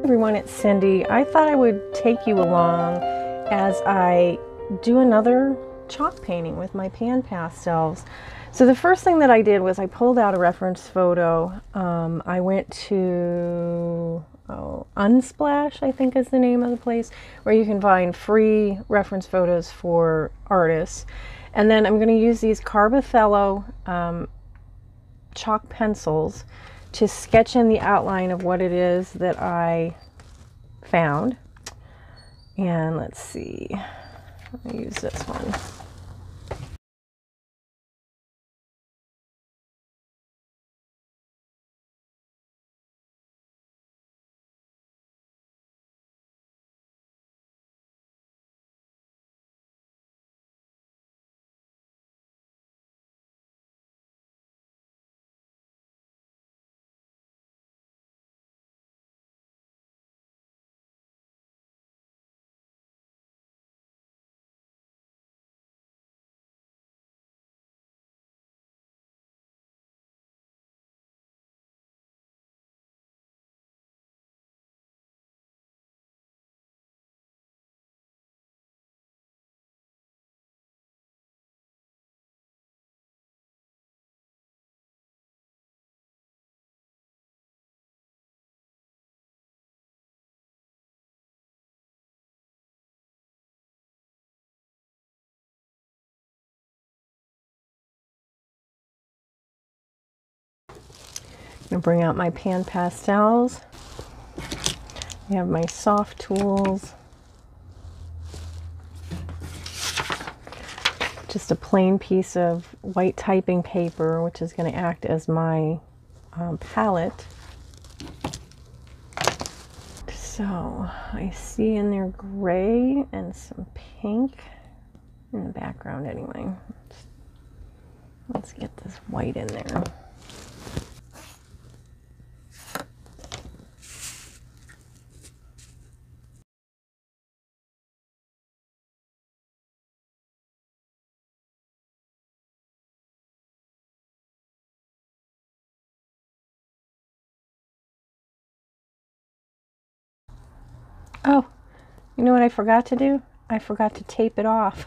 Everyone, it's Cindy. I thought I would take you along as I do another chalk painting with my pan pastels. So the first thing that I did was I pulled out a reference photo. I went to Unsplash, I think is the name of the place, where you can find free reference photos for artists. And then I'm going to use these Carbothello chalk pencils to sketch in the outline of what it is that I found. And let's see, I'll use this one. I'm going to bring out my pan pastels. I have my soft tools. Just a plain piece of white typing paper, which is going to act as my palette. So I see in there gray and some pink in the background anyway. Let's get this white in there. Oh, you know what I forgot to do? I forgot to tape it off.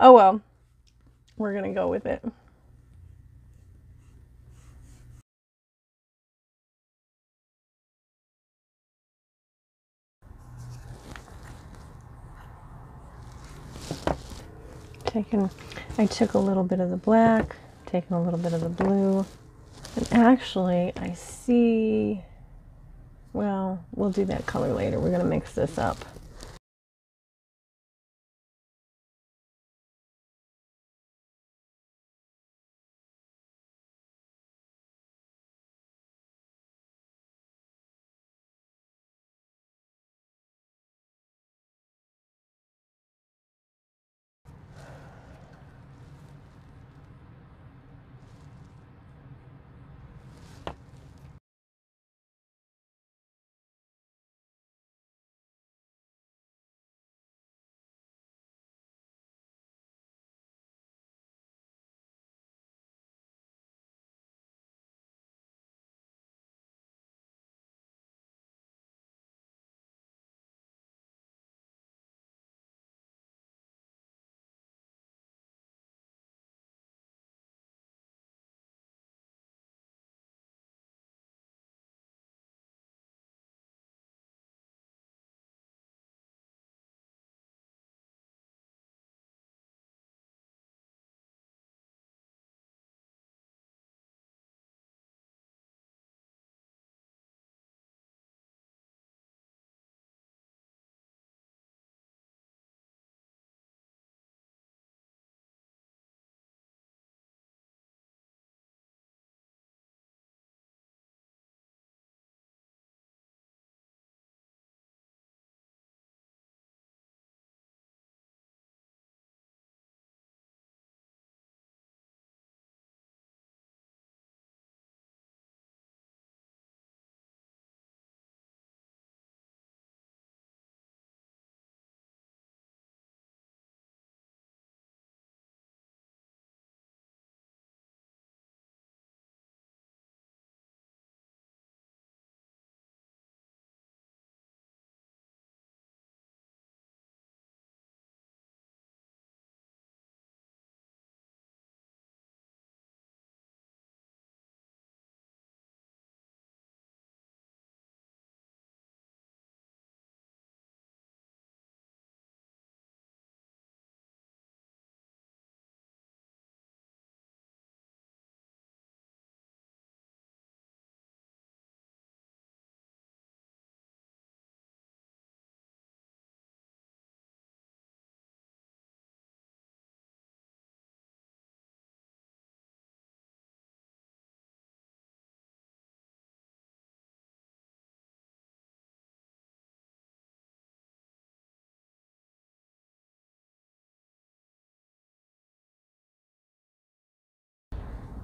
Oh well, we're gonna go with it. I took a little bit of the black, taken a little bit of the blue, and actually I see, well, we'll do that color later. We're gonna mix this up.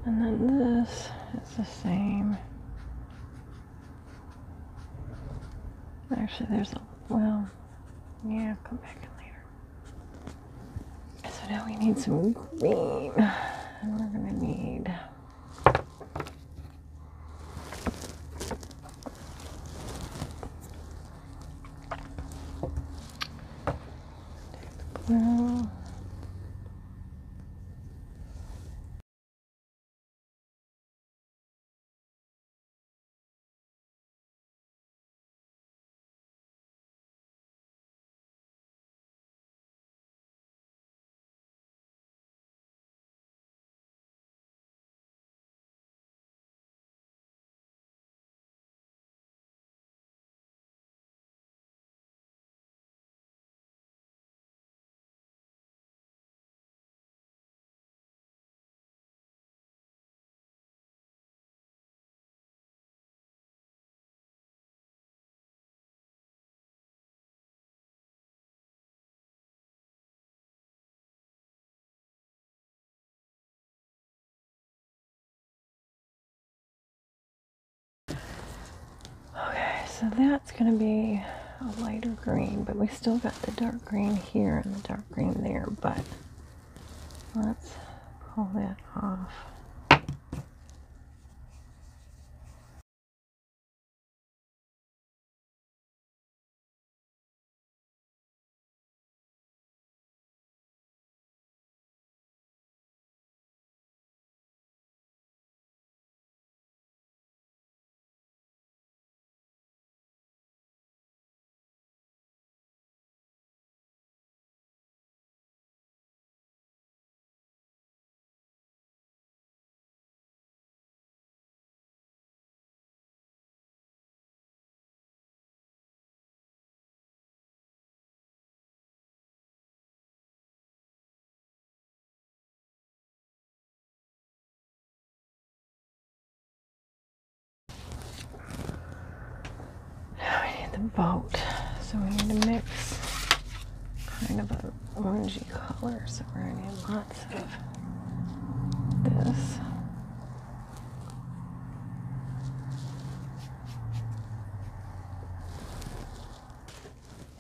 And then this is the same. Actually, there's a, well, yeah, come back in later. So now we need some green. And we're gonna need blue. Okay, so that's gonna be a lighter green, but we still got the dark green here and the dark green there, but let's pull that off. Now we need the boat, so we need to mix kind of an orangey color, so we're gonna need lots of this.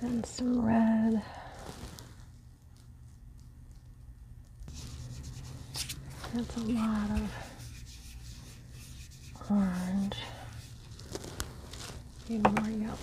And some red. That's a lot of orange. Need more yellow.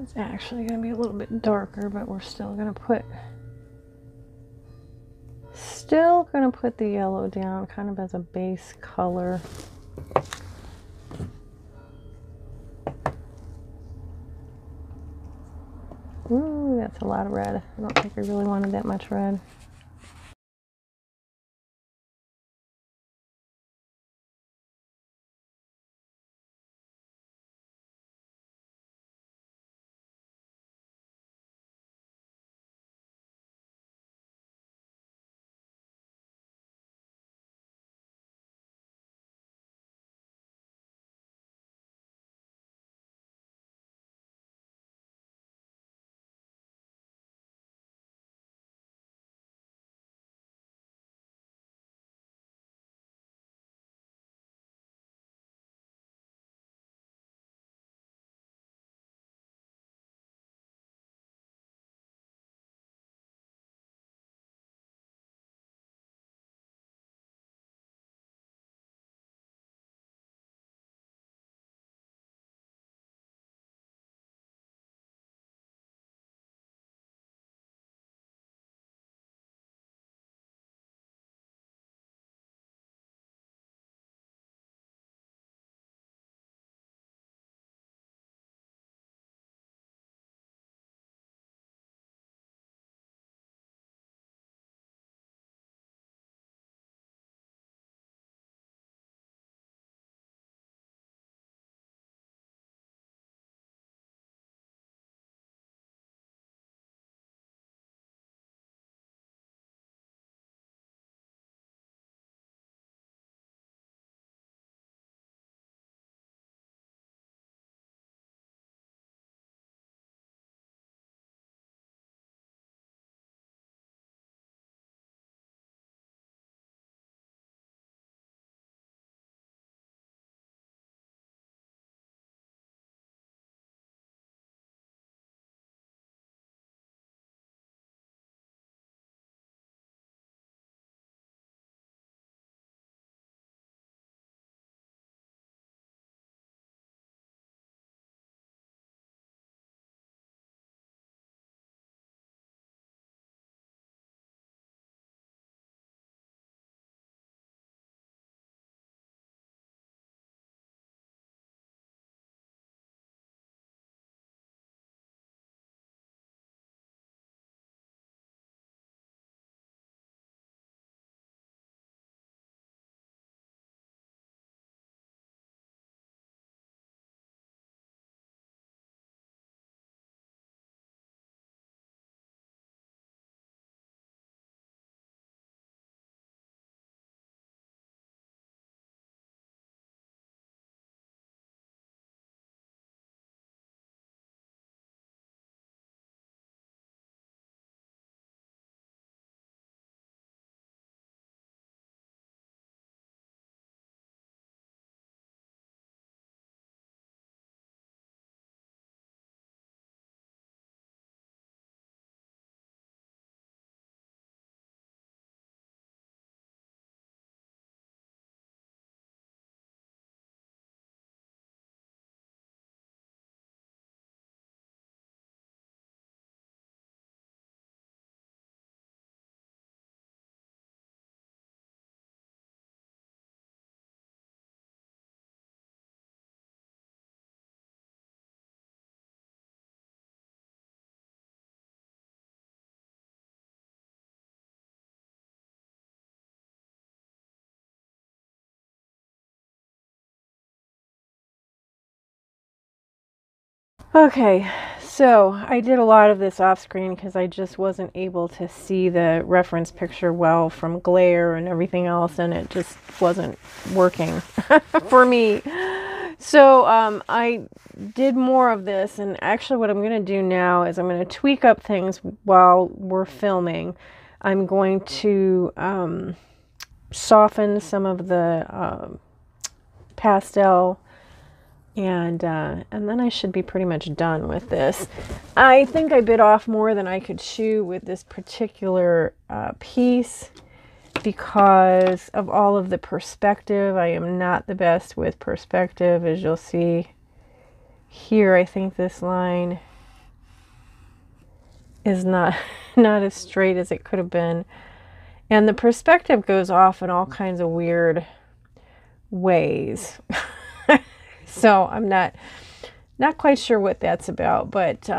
It's actually going to be a little bit darker, but we're still going to put the yellow down kind of as a base color. Ooh, that's a lot of red. I don't think I really wanted that much red. Okay, so I did a lot of this off screen because I just wasn't able to see the reference picture well from glare and everything else, and it just wasn't working for me. So I did more of this, and actually what I'm going to do now is I'm going to tweak up things while we're filming. I'm going to soften some of the pastel, and then I should be pretty much done with this. I think I bit off more than I could chew with this particular piece because of all of the perspective. I am not the best with perspective, as you'll see here. I think this line is not as straight as it could have been, and the perspective goes off in all kinds of weird ways. So I'm not quite sure what that's about, but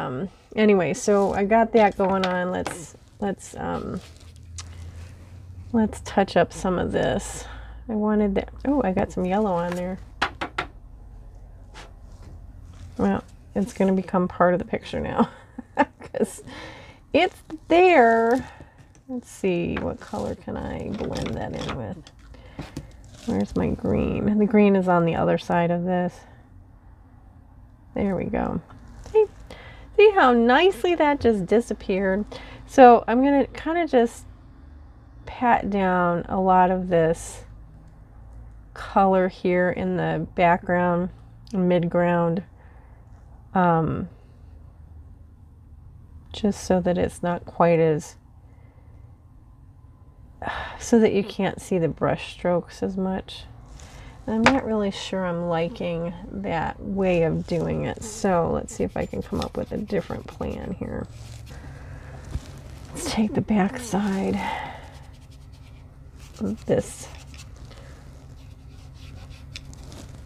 anyway, so I got that going on. Let's touch up some of this. I wanted that. Oh, I got some yellow on there. Well, it's going to become part of the picture now because it's there. Let's see, what color can I blend that in with? Where's my green? The green is on the other side of this. There we go. See how nicely that just disappeared? So I'm going to kind of just pat down a lot of this color here in the background, midground, just so that it's not quite as, so that you can't see the brush strokes as much. And I'm not really sure I'm liking that way of doing it, so let's see if I can come up with a different plan here. Let's take the back side of this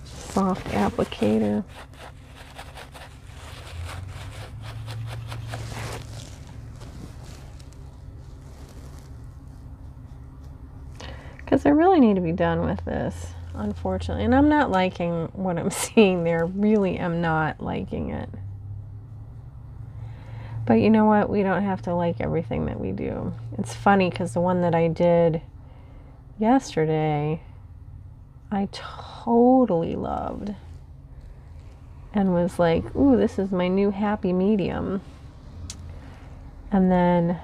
soft applicator. Because I really need to be done with this, unfortunately. And I'm not liking what I'm seeing there. Really am not liking it. But you know what? We don't have to like everything that we do. It's funny because the one that I did yesterday, I totally loved. And was like, ooh, this is my new happy medium. And then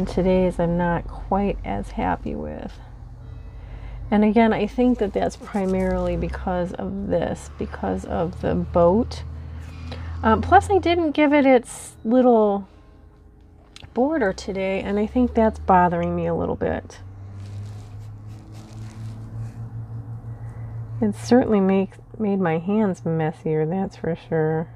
today's I'm not quite as happy with. And again, I think that that's primarily because of this, because of the boat. Plus, I didn't give it its little border today, and I think that's bothering me a little bit. It certainly made my hands messier, that's for sure.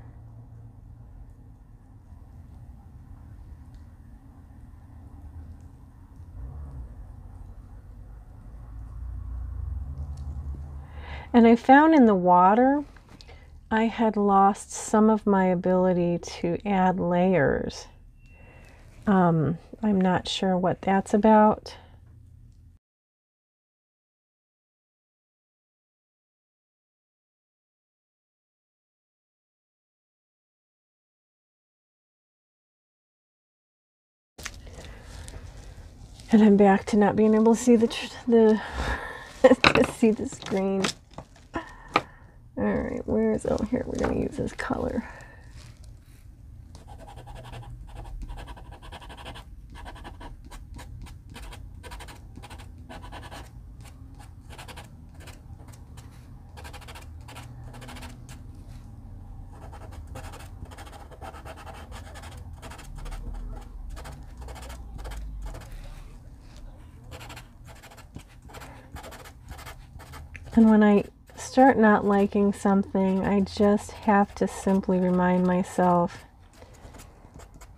And I found in the water, I had lost some of my ability to add layers. I'm not sure what that's about. And I'm back to not being able to see to see the screen. All right, oh, here, we're going to use this color. And when I start not liking something, I just have to simply remind myself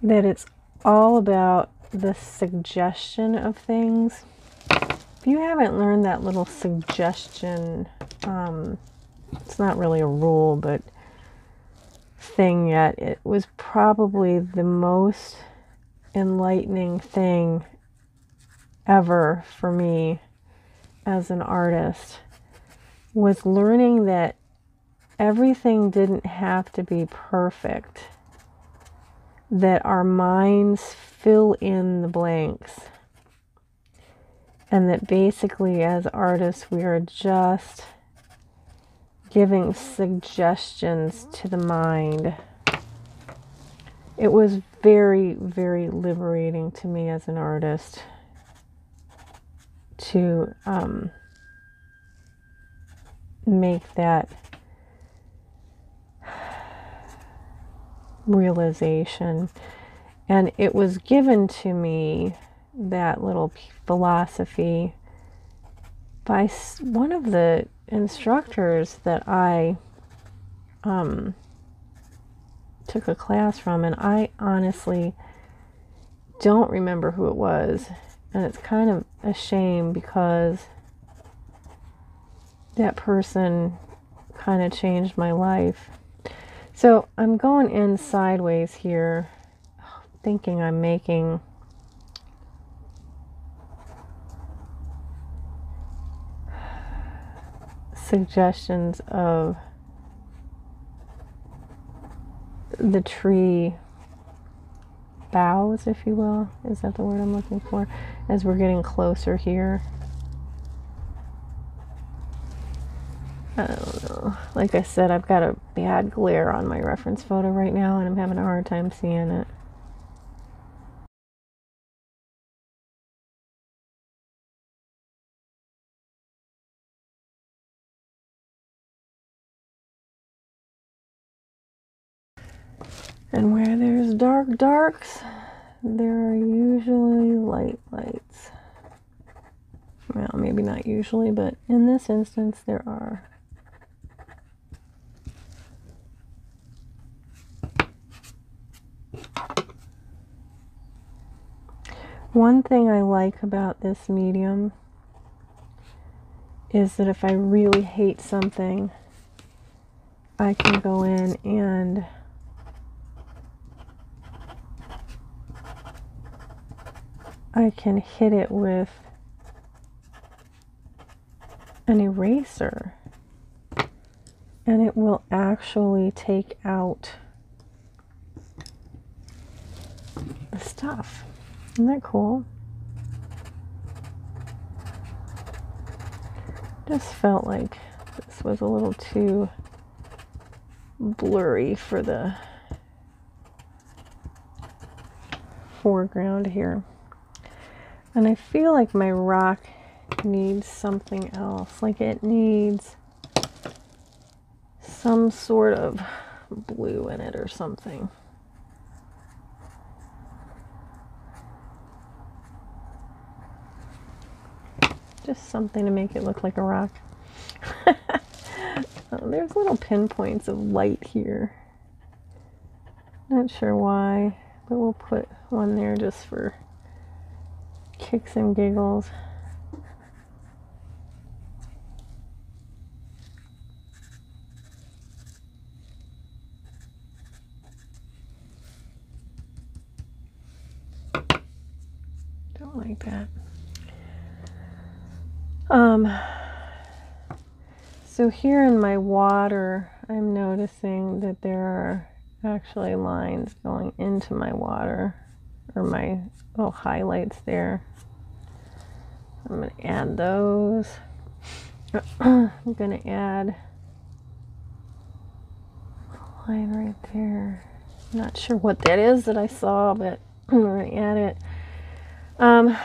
that it's all about the suggestion of things. If you haven't learned that little suggestion, it's not really a rule, but thing yet, it was probably the most enlightening thing ever for me as an artist. was learning that everything didn't have to be perfect, that our minds fill in the blanks, and that basically as artists we are just giving suggestions to the mind. It was very, very liberating to me as an artist to make that realization. And it was given to me, that little philosophy, by one of the instructors that I took a class from, and I honestly don't remember who it was, and it's kind of a shame because that person kind of changed my life. So I'm going in sideways here, thinking I'm making suggestions of the tree boughs, if you will. Is that the word I'm looking for? As we're getting closer here. I don't know. Like I said, I've got a bad glare on my reference photo right now, and I'm having a hard time seeing it. And where there's dark darks, there are usually lights. Well, maybe not usually, but in this instance there are. One thing I like about this medium is that if I really hate something, I can go in and I can hit it with an eraser, and it will actually take out the stuff. Isn't that cool? Just felt like this was a little too blurry for the foreground here. And I feel like my rock needs something else. Like it needs some sort of blue in it or something. Just something to make it look like a rock. There's little pinpoints of light here. Not sure why, but we'll put one there just for kicks and giggles. Don't like that. So here in my water, I'm noticing that there are actually lines going into my water, or my little highlights there. I'm going to add those. I'm going to add a line right there. Not sure what that is that I saw, but I'm going to add it. I'm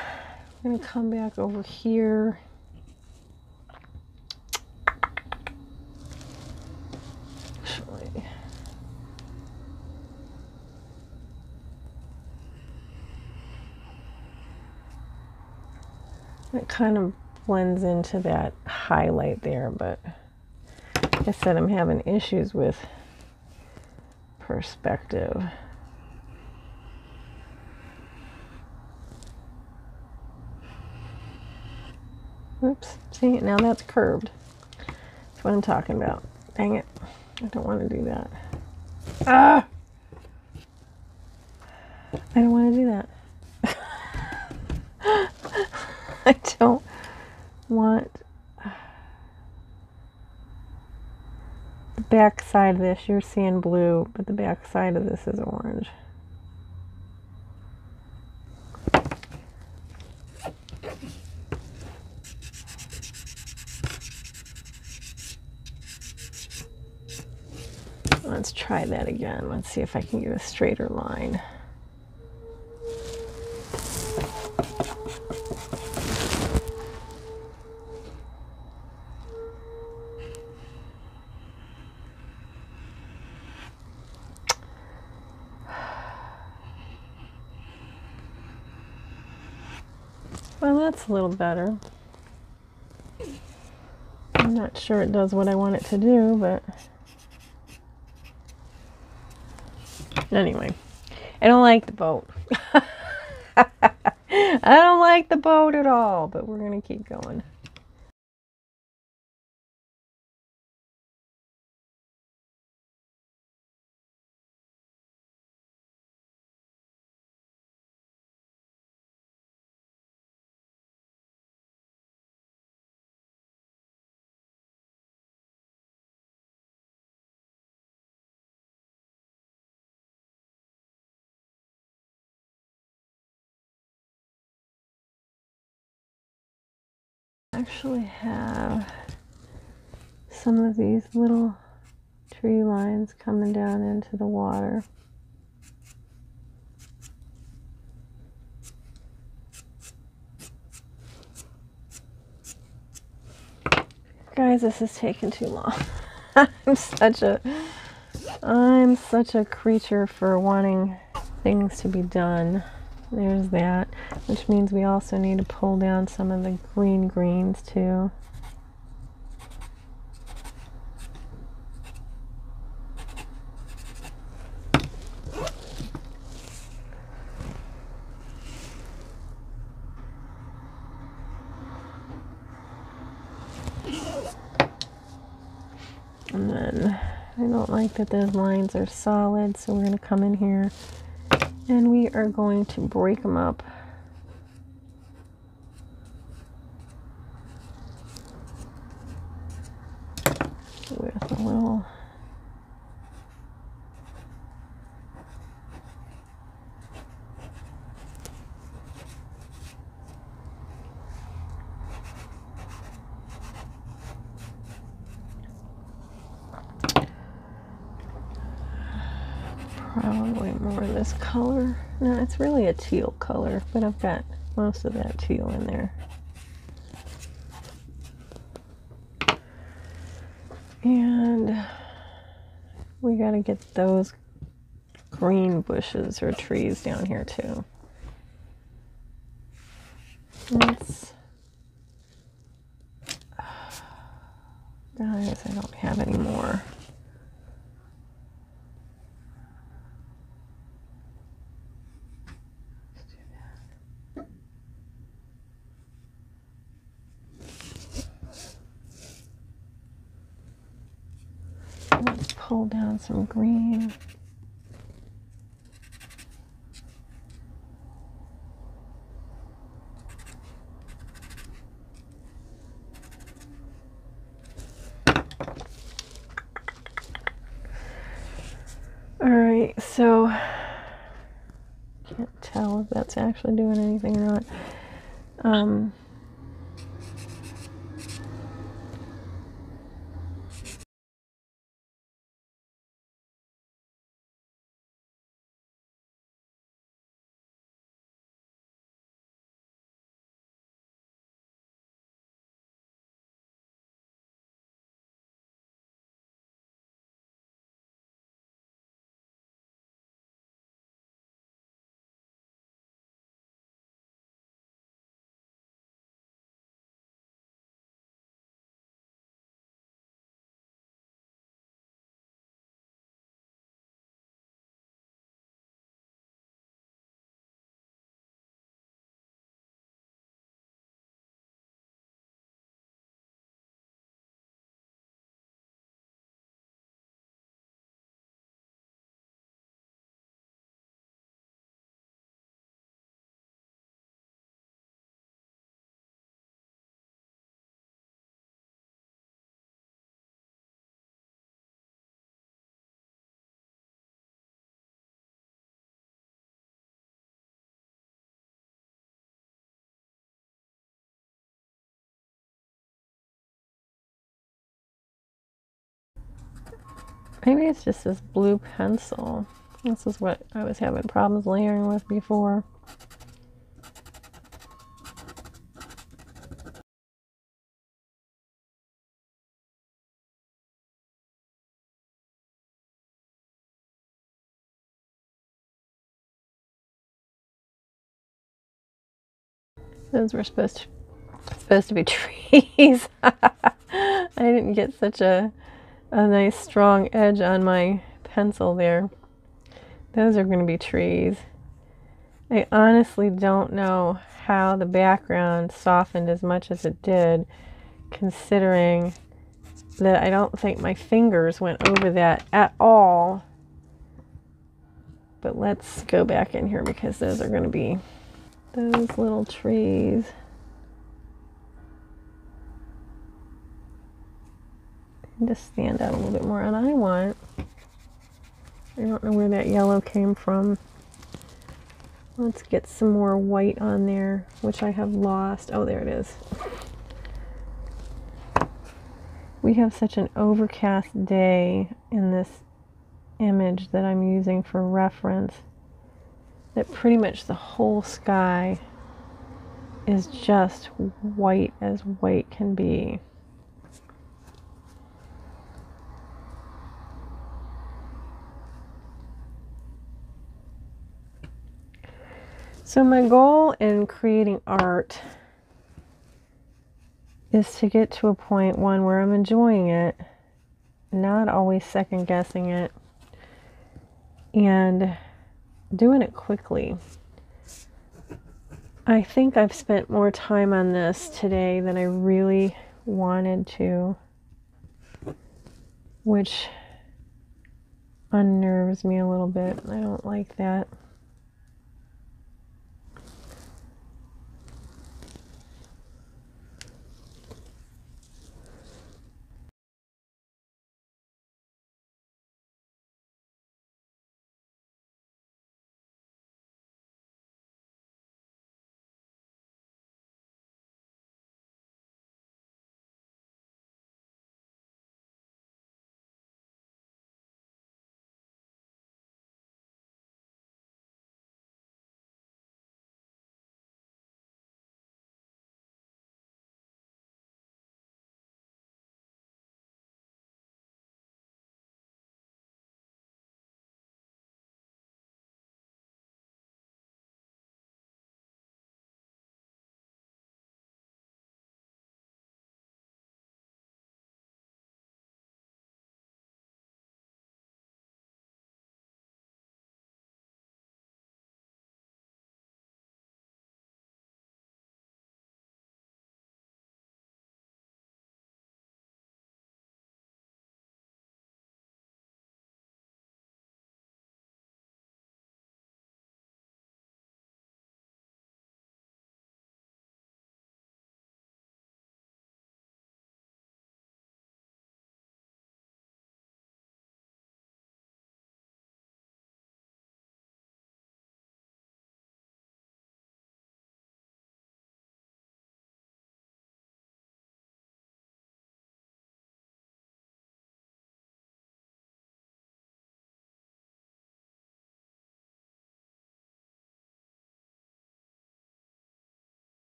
going to come back over here. Actually, it kind of blends into that highlight there, but like I said, I'm having issues with perspective. Oops, see, now that's curved. That's what I'm talking about. Dang it. I don't want to do that. Ah! I don't want to do that. I don't want back side of this, you're seeing blue, but the back side of this is orange. Let's try that again. Let's see if I can get a straighter line. Well, that's a little better. I'm not sure it does what I want it to do, but anyway, I don't like the boat. I don't like the boat at all, but we're going to keep going. I actually have some of these little tree lines coming down into the water. Guys, this is taking too long. I'm such a creature for wanting things to be done. There's that, which means we also need to pull down some of the greens too. And then I don't like that those lines are solid, so we're going to come in here and we are going to break them up. With a little probably more of this color. No, it's really a teal color, but I've got most of that teal in there. And we got to get those green bushes or trees down here too. Let's, guys, I don't have any more. Let's pull down some green. All right, so can't tell if that's actually doing anything or not. Maybe it's just this blue pencil. This is what I was having problems layering with before. Those were supposed to be trees. I didn't get such a nice strong edge on my pencil there. Those are going to be trees. I honestly don't know how the background softened as much as it did, considering that I don't think my fingers went over that at all. But let's go back in here because those are going to be those little trees. Just stand out a little bit more. And I don't know where that yellow came from. Let's get some more white on there, which I have lost. Oh, there it is. We have such an overcast day in this image that I'm using for reference that pretty much the whole sky is just white as white can be. So my goal in creating art is to get to a point, one, where I'm enjoying it, not always second guessing it, and doing it quickly. I think I've spent more time on this today than I really wanted to, which unnerves me a little bit. I don't like that.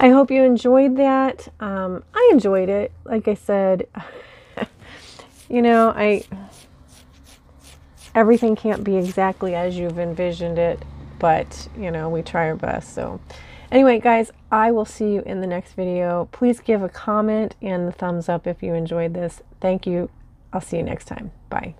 I hope you enjoyed that. I enjoyed it. Like I said, you know, everything can't be exactly as you've envisioned it, but, you know, we try our best. So anyway, guys, I will see you in the next video. Please give a comment and a thumbs up if you enjoyed this. Thank you. I'll see you next time. Bye.